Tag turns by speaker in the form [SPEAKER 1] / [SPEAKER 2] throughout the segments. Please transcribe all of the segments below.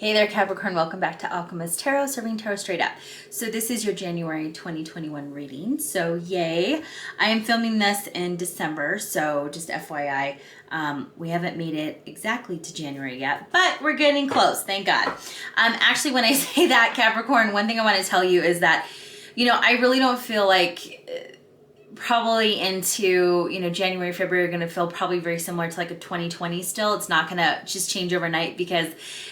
[SPEAKER 1] Hey there, Capricorn. Welcome back to Alchemist Tarot, serving tarot straight up. So this is your January 2021 reading. So yay. I am filming this in December, so just FYI, we haven't made it exactly to January yet, but we're getting close, thank God. Actually, when I say that, Capricorn, one thing I want to tell you is that, I really don't feel like probably into January, February are going to feel probably very similar to like a 2020 still. It's not going to just change overnight because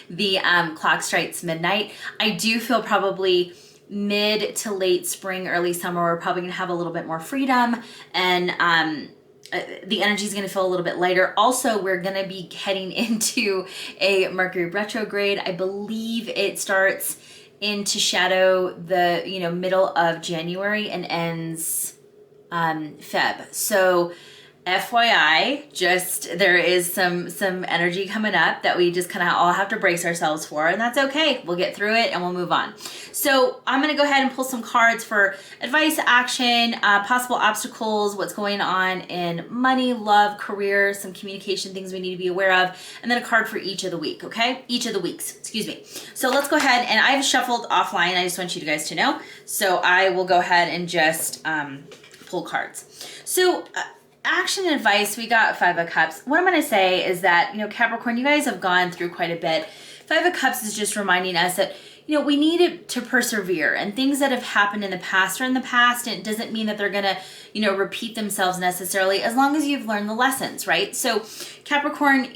[SPEAKER 1] the clock strikes midnight. I do feel probably mid to late spring, early summer, we're probably going to have a little bit more freedom, and the energy is going to feel a little bit lighter. Also, we're going to be heading into a Mercury retrograde. I believe it starts into shadow the middle of January and ends Feb. So FYI, just there is some energy coming up that we just kind of all have to brace ourselves for, and that's okay. We'll get through it and we'll move on. So I'm going to go ahead and pull some cards for advice, action, possible obstacles, what's going on in money, love, career, some communication things we need to be aware of, and then a card for each of the week, okay? Each of the weeks, excuse me. So let's go ahead, and I've shuffled offline. I just want you guys to know. So I will go ahead and just pull cards. So action advice, we got Five of Cups. What I'm going to say is that, Capricorn, you guys have gone through quite a bit. Five of Cups is just reminding us that, we need to persevere, and things that have happened in the past are in the past, and it doesn't mean that they're going to, repeat themselves necessarily, as long as you've learned the lessons, right? So Capricorn,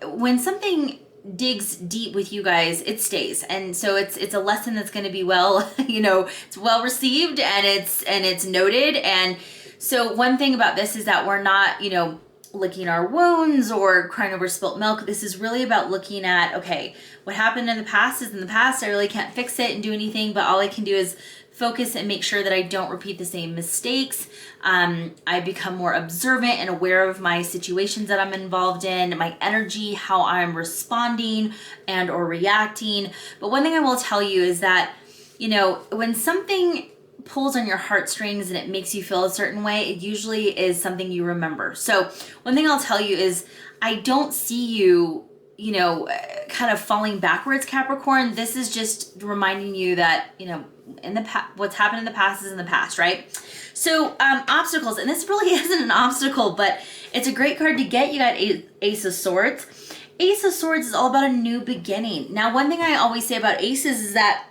[SPEAKER 1] when something digs deep with you guys, it stays, and so it's a lesson that's going to be well it's well received, and it's noted. And so one thing about this is that we're not licking our wounds or crying over spilt milk. This is really about looking at, okay, what happened in the past is in the past. I really can't fix it and do anything, but all I can do is focus and make sure that I don't repeat the same mistakes. I become more observant and aware of my situations that I'm involved in, my energy, how I'm responding and or reacting. But one thing I will tell you is that, when something pulls on your heartstrings and it makes you feel a certain way, it usually is something you remember. So one thing I'll tell you is I don't see you kind of falling backwards, Capricorn. This is just reminding you that, in the past, what's happened in the past is in the past, right? So obstacles, and this really isn't an obstacle, but it's a great card to get. You got Ace of Swords. Ace of Swords is all about a new beginning. Now, one thing I always say about aces is that,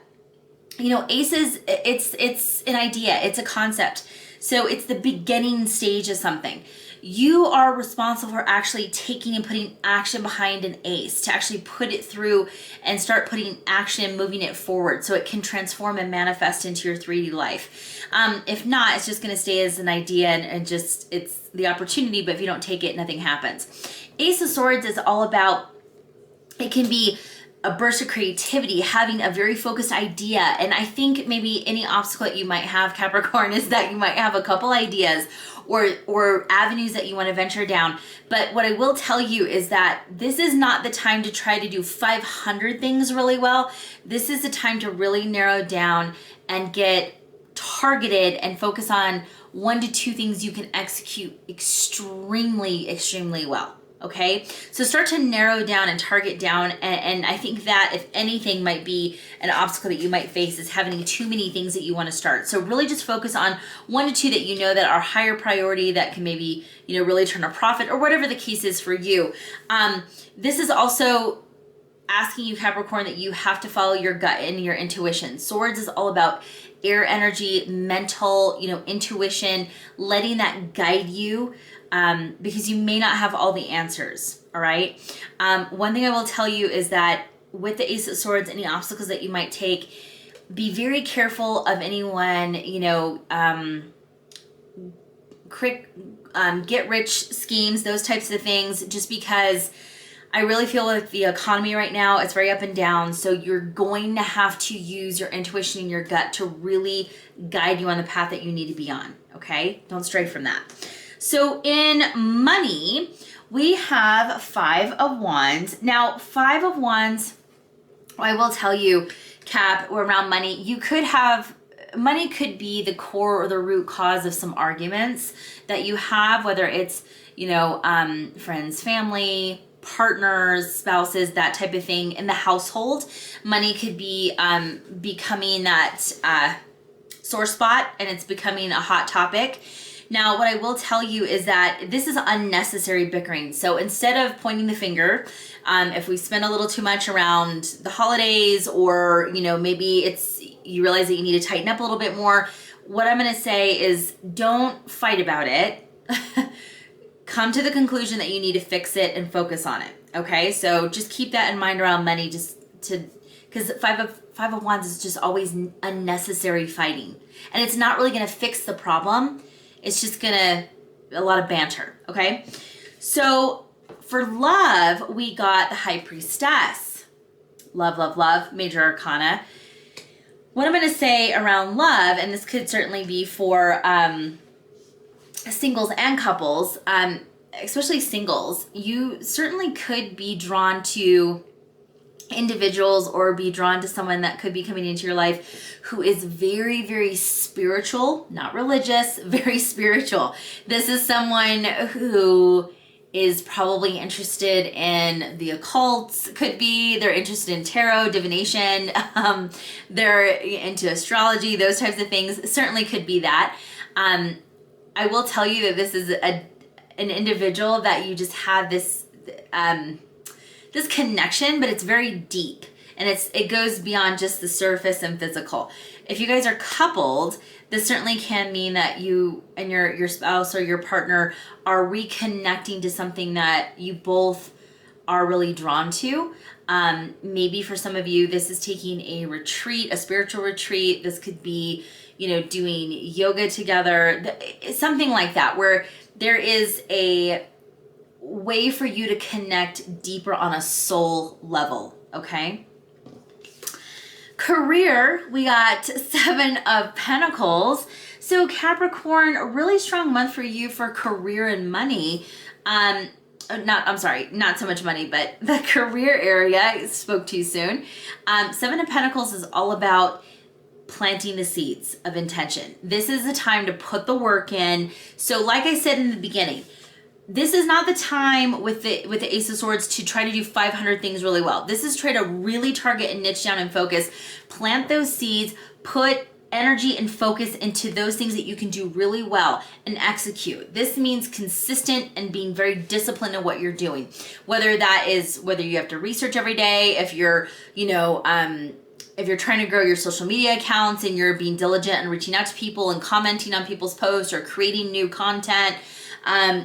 [SPEAKER 1] aces, it's an idea, it's a concept. So it's the beginning stage of something. You are responsible for actually taking and putting action behind an ace, to actually put it through and start putting action, moving it forward so it can transform and manifest into your 3D life. If not, it's just going to stay as an idea, and just, it's the opportunity, but if you don't take it, nothing happens. Ace of Swords is all about, it can be a burst of creativity, having a very focused idea. And I think maybe any obstacle that you might have, Capricorn, is that you might have a couple ideas or avenues that you want to venture down. But what I will tell you is that this is not the time to try to do 500 things really well. This is the time to really narrow down and get targeted and focus on 1 to 2 things you can execute extremely, extremely well. Okay, so start to narrow down and target down, and I think that if anything might be an obstacle that you might face is having too many things that you want to start. So really just focus on 1 to 2 that that are higher priority, that can maybe really turn a profit, or whatever the case is for you. This is also asking you, Capricorn, that you have to follow your gut and your intuition. Swords is all about air energy, mental, intuition, letting that guide you. Because you may not have all the answers, all right? One thing I will tell you is that with the Ace of Swords, any obstacles that you might take, be very careful of anyone, get rich schemes, those types of things, just because I really feel like the economy right now, it's very up and down. So you're going to have to use your intuition and your gut to really guide you on the path that you need to be on, okay? Don't stray from that. So in money, we have 5 of Wands. Now, 5 of Wands, I will tell you, Cap, around money, you could have, money could be the core or the root cause of some arguments that you have, whether it's, friends, family, partners, spouses, that type of thing. In the household, money could be becoming that sore spot, and it's becoming a hot topic. Now, what I will tell you is that this is unnecessary bickering. So instead of pointing the finger, if we spend a little too much around the holidays, or, you know, maybe you realize that you need to tighten up a little bit more, what I'm going to say is don't fight about it. Come to the conclusion that you need to fix it and focus on it. Okay. So just keep that in mind around money, because five of wands is just always unnecessary fighting, and it's not really going to fix the problem. It's just a lot of banter, okay? So for love, we got the High Priestess. Love, love, love, major arcana. What I'm going to say around love, and this could certainly be for singles and couples, especially singles, you certainly could be drawn to individuals or be drawn to someone that could be coming into your life who is very, very spiritual, not religious, very spiritual. This is someone who is probably interested in the occult, they're interested in tarot, divination, they're into astrology, those types of things. Certainly could be that. I will tell you that this is an individual that you just have this connection, but it's very deep, and it goes beyond just the surface and physical. If you guys are coupled, this certainly can mean that you and your spouse or your partner are reconnecting to something that you both are really drawn to. Maybe for some of you, this is taking a retreat, a spiritual retreat. This could be, you know, doing yoga together, something like that, where there is a way for you to connect deeper on a soul level, okay? Career, we got 7 of Pentacles. So Capricorn, a really strong month for you for career and money. Not so much money, but the career area, I spoke too soon. 7 of Pentacles is all about planting the seeds of intention. This is the time to put the work in. So like I said in the beginning, this is not the time with the Ace of Swords to try to do 500 things really well. This is try to really target and niche down and focus, plant those seeds, put energy and focus into those things that you can do really well and execute. This means consistent and being very disciplined in what you're doing. Whether you have to research every day, if you're, if you're trying to grow your social media accounts and you're being diligent and reaching out to people and commenting on people's posts or creating new content,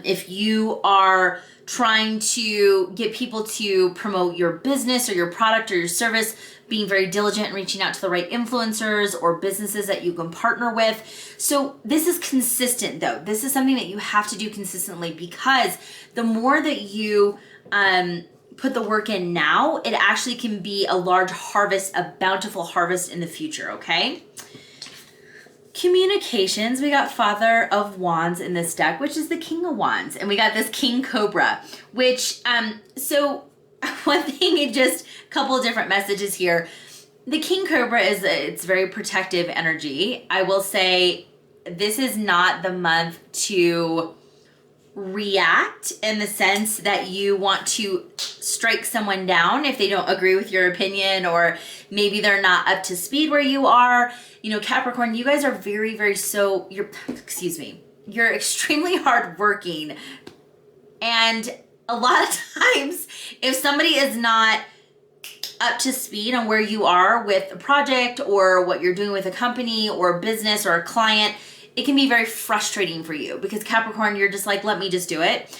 [SPEAKER 1] if you are trying to get people to promote your business or your product or your service, being very diligent and reaching out to the right influencers or businesses that you can partner with. So this is consistent though. This is something that you have to do consistently, because the more that you put the work in now, it actually can be a large harvest, a bountiful harvest in the future, okay? Communications, we got Father of Wands in this deck, which is the King of Wands, and we got this King Cobra, which so one thing, just a couple of different messages here. The King Cobra it's very protective energy. I will say this is not the month to react in the sense that you want to strike someone down if they don't agree with your opinion, or maybe they're not up to speed where you are. Capricorn, you guys are very, very you're extremely hardworking, and a lot of times if somebody is not up to speed on where you are with a project or what you're doing with a company or a business or a client, it can be very frustrating for you, because Capricorn, you're just like, let me just do it.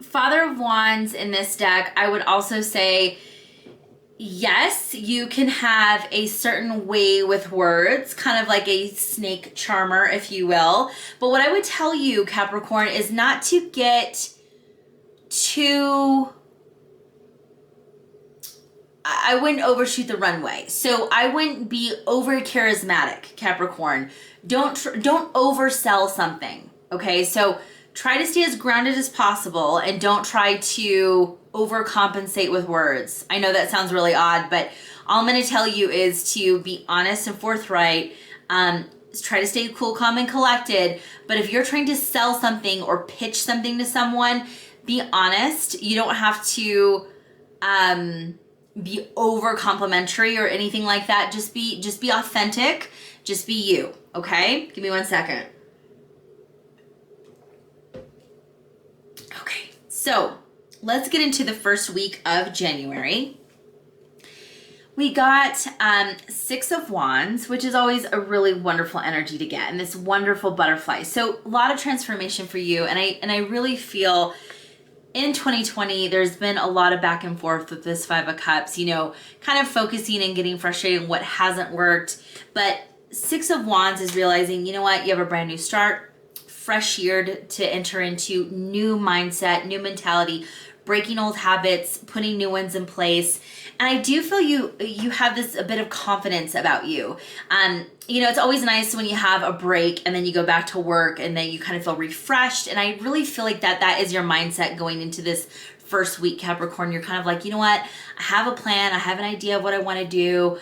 [SPEAKER 1] Father of Wands in this deck, I would also say, yes, you can have a certain way with words, kind of like a snake charmer, if you will. But what I would tell you, Capricorn, is not to get too... I wouldn't overshoot the runway. So I wouldn't be over charismatic, Capricorn. Don't oversell something, okay? So try to stay as grounded as possible and don't try to overcompensate with words. I know that sounds really odd, but all I'm going to tell you is to be honest and forthright. try to stay cool, calm, and collected. But if you're trying to sell something or pitch something to someone, be honest. You don't have to be over complimentary or anything like that. Just be authentic. Just be you. Okay? Give me 1 second. Okay. So let's get into the first week of January. We got 6 of Wands, which is always a really wonderful energy to get, and this wonderful butterfly. So a lot of transformation for you, and I really feel in 2020 there's been a lot of back and forth with this 5 of Cups, you know, kind of focusing and getting frustrated on what hasn't worked. But 6 of Wands is realizing, you know what, you have a brand new start, fresh year to enter into, new mindset, new mentality, breaking old habits, putting new ones in place. And I do feel you have this a bit of confidence about you. You know, it's always nice when you have a break and then you go back to work and then you kind of feel refreshed. And I really feel like that is your mindset going into this first week, Capricorn. You're kind of like, you know what, I have a plan, I have an idea of what I want to do.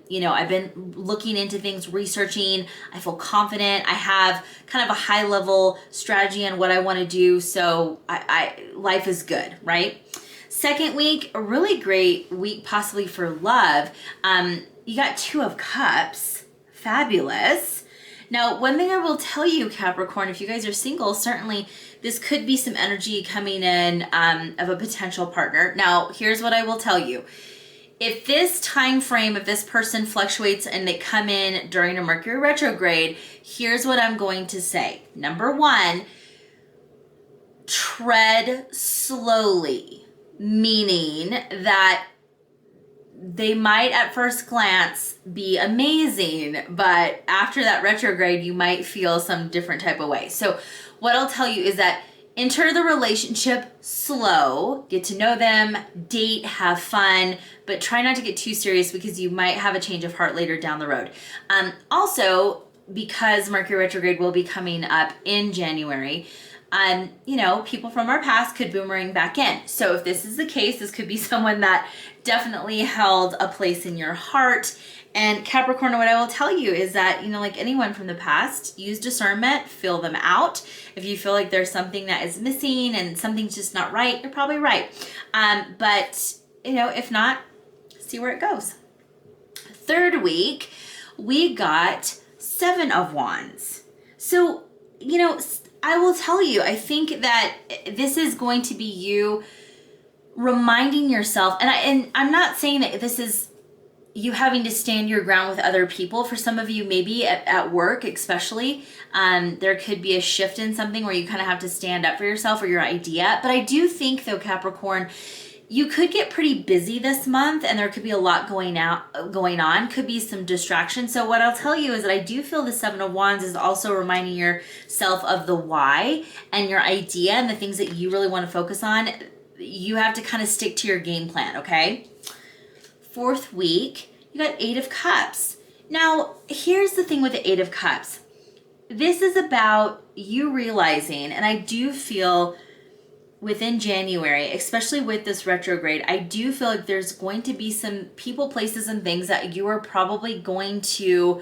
[SPEAKER 1] You know, I've been looking into things, researching, I feel confident, I have kind of a high level strategy on what I want to do. So life is good, right? Second week, a really great week possibly for love. You got 2 of Cups, fabulous. Now, one thing I will tell you, Capricorn, if you guys are single, certainly this could be some energy coming in of a potential partner. Now, here's what I will tell you. If this time frame of this person fluctuates and they come in during a Mercury retrograde, here's what I'm going to say. Number 1, tread slowly, meaning that they might at first glance be amazing, but after that retrograde, you might feel some different type of way. So what I'll tell you is that enter the relationship slow, get to know them, date, have fun, but try not to get too serious because you might have a change of heart later down the road. Also, because Mercury retrograde will be coming up in January, you know, people from our past could boomerang back in. So if this is the case, this could be someone that definitely held a place in your heart. And Capricorn, what I will tell you is that, you know, like anyone from the past, use discernment, fill them out. If you feel like there's something that is missing and something's just not right, you're probably right. But, you know, if not, see where it goes. Third week, we got 7 of Wands. So, you know, I will tell you, I think that this is going to be you reminding yourself, and I'm not saying that this is you having to stand your ground with other people. For some of you, maybe at work especially, there could be a shift in something where you kind of have to stand up for yourself or your idea. But I do think, though, Capricorn, you could get pretty busy this month and there could be a lot going on, could be some distraction. So what I'll tell you is that I do feel the 7 of Wands is also reminding yourself of the why and your idea and the things that you really want to focus on. You have to kind of stick to your game plan, okay? Fourth week, you got 8 of Cups. Now, here's the thing with the 8 of Cups. This is about you realizing, and I do feel within January, especially with this retrograde, I do feel like there's going to be some people, places, and things that you are probably going to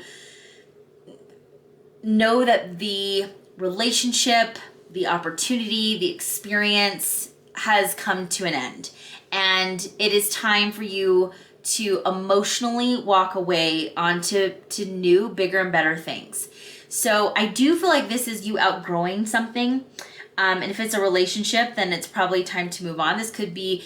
[SPEAKER 1] know that the relationship, the opportunity, the experience has come to an end. And it is time for you to emotionally walk away onto new, bigger, and better things. So I do feel like this is you outgrowing something. And if it's a relationship, then it's probably time to move on. This could be,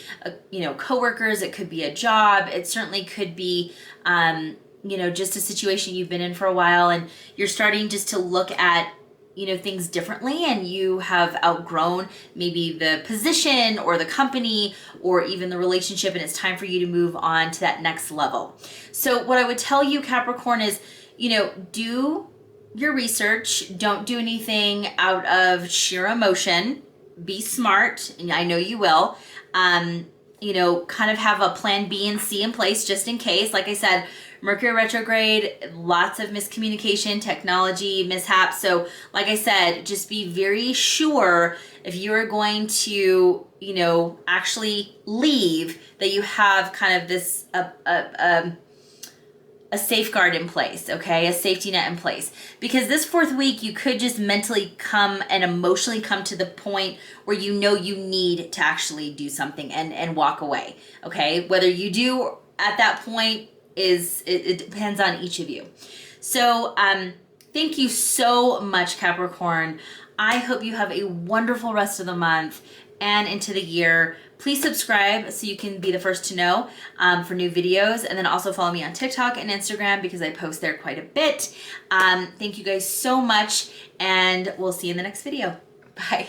[SPEAKER 1] coworkers. It could be a job. It certainly could be, just a situation you've been in for a while, and you're starting just to look at, things differently, and you have outgrown maybe the position or the company or even the relationship, and it's time for you to move on to that next level. So what I would tell you, Capricorn, is, do your research. Don't do anything out of sheer emotion. Be smart, and I know you will. Kind of have a plan B and C in place just in case. Like I said, Mercury retrograde, lots of miscommunication, technology, mishaps. So like I said, just be very sure if you are going to, actually leave, that you have kind of this a safeguard in place, okay? A safety net in place. Because this fourth week, you could just mentally come and emotionally come to the point where you know you need to actually do something and walk away, okay? Whether you do at that point it depends on each of you. So thank you so much, Capricorn. I hope you have a wonderful rest of the month and into the year. Please subscribe so you can be the first to know for new videos, and then also follow me on TikTok and Instagram because I post there quite a bit. Thank you guys so much, and we'll see you in the next video. Bye.